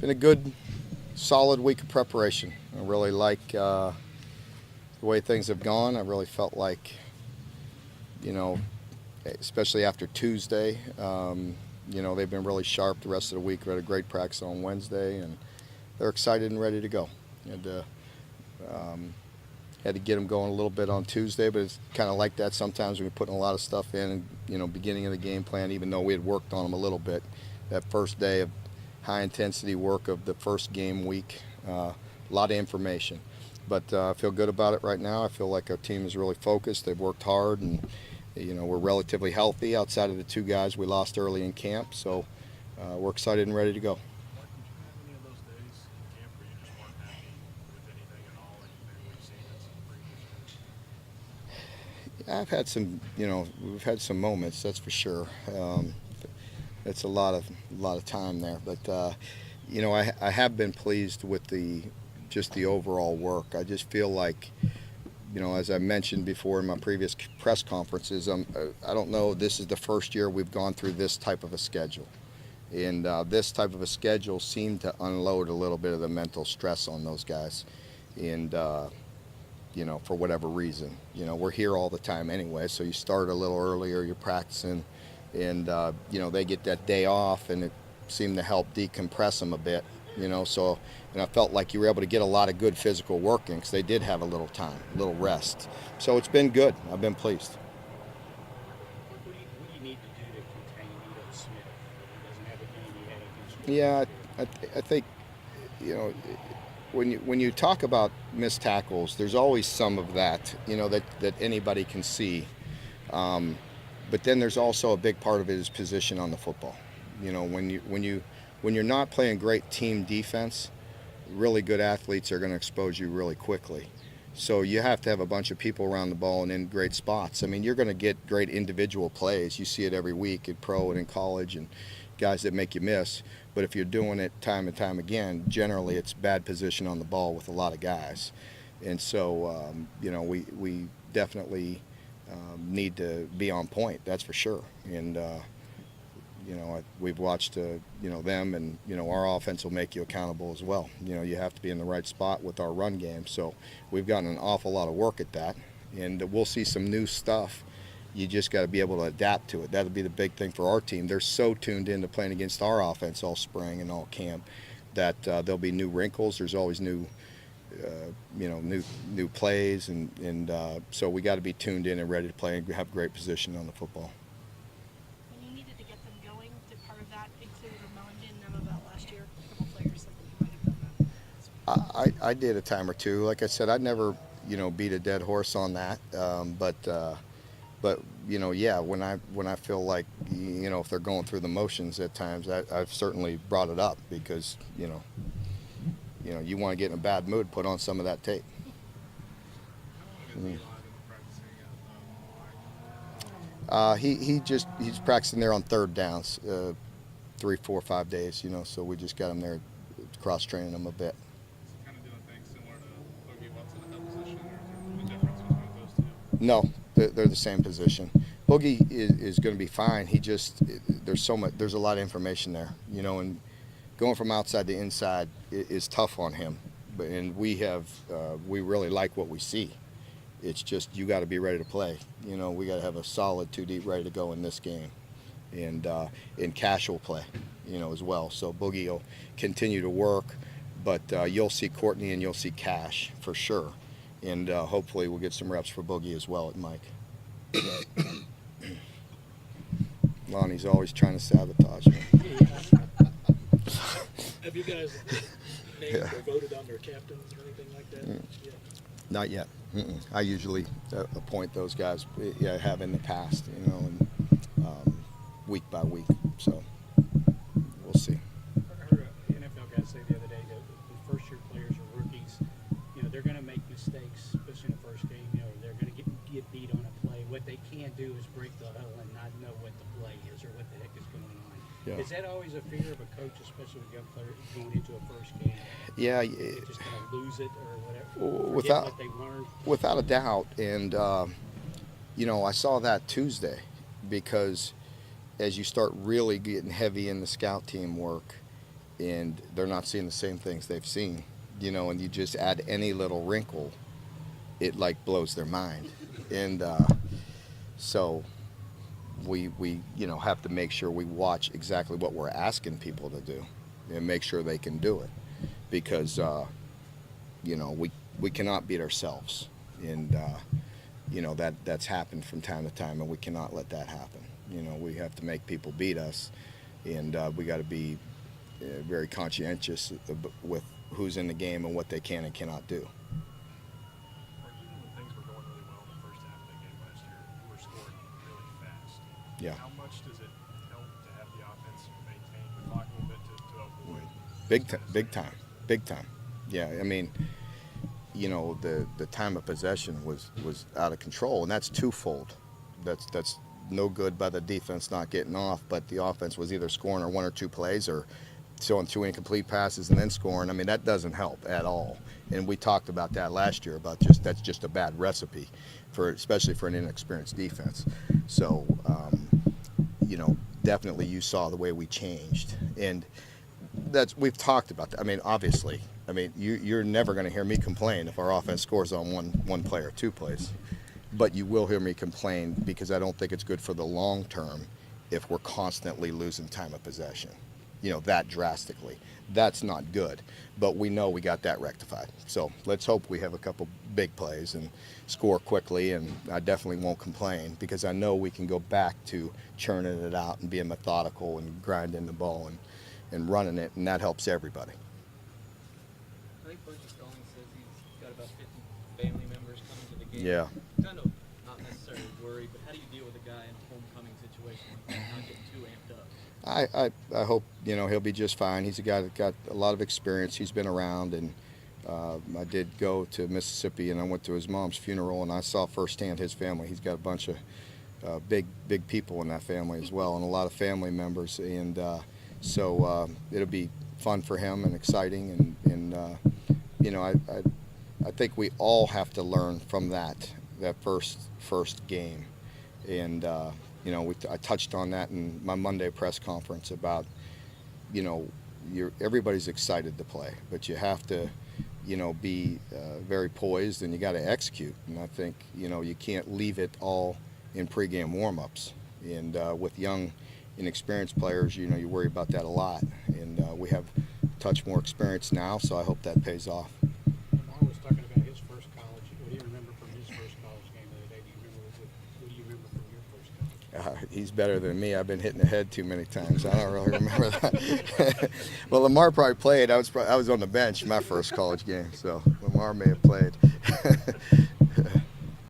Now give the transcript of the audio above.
been a good, solid week of preparation. I really like the way things have gone. I really felt like, you know, especially after Tuesday, they've been really sharp the rest of the week. We had a great practice on Wednesday, and they're excited and ready to go. And had to get them going a little bit on Tuesday, but it's kind of like that sometimes when you're putting a lot of stuff in, beginning of the game plan, even though we had worked on them a little bit. That first day of high intensity work of the first game week, a lot of information. But I feel good about it right now. I feel like our team is really focused. They've worked hard, and we're relatively healthy outside of the two guys we lost early in camp. So we're excited and ready to go. I've had some, we've had some moments, that's for sure. It's a lot of time there, but I have been pleased with just the overall work. I just feel like, as I mentioned before in my previous press conferences, I don't know. This is the first year we've gone through this type of a schedule, and this type of a schedule seemed to unload a little bit of the mental stress on those guys, and. For whatever reason. We're here all the time anyway, so you start a little earlier, you're practicing, and, they get that day off, and it seemed to help decompress them a bit, so, and I felt like you were able to get a lot of good physical work in because they did have a little time, a little rest. So it's been good. I've been pleased. What do you need to do to contain Edo Smith? He doesn't have a game he had against Yeah, I think, when you talk about missed tackles, there's always some of that, that anybody can see. But then there's also a big part of it is position on the football. When you're not playing great team defense, really good athletes are going to expose you really quickly. So you have to have a bunch of people around the ball and in great spots. I mean, you're going to get great individual plays. You see it every week in pro and in college, and guys that make you miss. But if you're doing it time and time again, generally it's bad position on the ball with a lot of guys. And so, we definitely need to be on point, that's for sure. And, we've watched, them, and, our offense will make you accountable as well. You have to be in the right spot with our run game. So we've gotten an awful lot of work at that, and we'll see some new stuff. You just got to be able to adapt to it. That'll be the big thing for our team. They're so tuned into playing against our offense all spring and all camp that there'll be new wrinkles. There's always new plays, and so we got to be tuned in and ready to play and have great position on the football. When you needed to get them going, did part of that include reminding them about last year? A couple players said that you might have done that. I did a time or two. Like I said, I'd never beat a dead horse on that, but yeah, when I feel like if they're going through the motions at times, I've certainly brought it up because you want to get in a bad mood, put on some of that tape. He's practicing there on third downs, 3, 4, 5 days. So we just got him there, cross training him a bit. Kind of doing things similar to Boogie Watson at that position, or is there a difference between those two? No, they're the same position. Boogie is going to be fine. There's a lot of information there, and going from outside to inside is tough on him. And we really like what we see. It's just you got to be ready to play. We got to have a solid 2 deep ready to go in this game, and in Cash will play, as well. So Boogie will continue to work, but you'll see Courtney and you'll see Cash for sure. And hopefully we'll get some reps for Boogie as well at Mike. Lonnie's always trying to sabotage me. Have you guys named or voted on their captains or anything like that? Yeah. Not yet. I usually appoint those guys. I have in the past, and week by week. So we'll see. I heard an NFL guy say the other day that the first-year players or rookies, they're going to make mistakes, especially in the first game. They're going to get beat on a play. What they can't do is break the huddle and not know what the play is or what the heck is going on. Yeah. Is that always a fear of a coach, especially with young players going into a first game? Yeah. They're just going to lose it or whatever. Forget what they learned. Without a doubt. And, I saw that Tuesday because as you start really getting heavy in the scout team work, and they're not seeing the same things they've seen, and you just add any little wrinkle, it like blows their mind. And so we have to make sure we watch exactly what we're asking people to do and make sure they can do it, because we cannot beat ourselves, and that's happened from time to time, and we cannot let that happen. We have to make people beat us, and we got to be very conscientious with who's in the game and what they can and cannot do. Or even when things were going really well in the first half of the game last year, you were scoring really fast. Yeah. How much does it help to have the offense maintain the clock a little bit to avoid? Big time. Yeah, I mean, the time of possession was out of control, and that's twofold. That's no good by the defense not getting off, but the offense was either scoring or one or two plays or throwing 2 incomplete passes and then scoring. I mean, that doesn't help at all. And we talked about that last year, about that's just a bad recipe especially for an inexperienced defense. So definitely you saw the way we changed, and we've talked about that. I mean, obviously, you're never going to hear me complain if our offense scores on one play or 2 plays, but you will hear me complain because I don't think it's good for the long term if we're constantly losing time of possession, that drastically. That's not good, but we know we got that rectified. So let's hope we have a couple big plays and score quickly, and I definitely won't complain because I know we can go back to churning it out and being methodical and grinding the ball and running it, and that helps everybody. I think Bungie Stalling says he's got about 50 family members coming to the game. Yeah. Kind of not necessarily worried, but how do you deal with a guy in a homecoming situation like that, not getting too amped up? I hope he'll be just fine. He's a guy that got a lot of experience. He's been around, and I did go to Mississippi, and I went to his mom's funeral, and I saw firsthand his family. He's got a bunch of big people in that family as well, and a lot of family members, and so it'll be fun for him and exciting, and I think we all have to learn from that first game, and I touched on that in my Monday press conference about everybody's excited to play, but you have to be very poised, and you got to execute, and I think you can't leave it all in pregame warm-ups, and with young inexperienced players, you worry about that a lot, and we have a touch more experience now, so I hope that pays off. Lamar was talking about his first college. What do you remember from his first college game the other day? What do you remember from your first college? He's better than me. I've been hitting the head too many times. I don't really remember that. Well, Lamar probably played. I was on the bench my first college game, so Lamar may have played.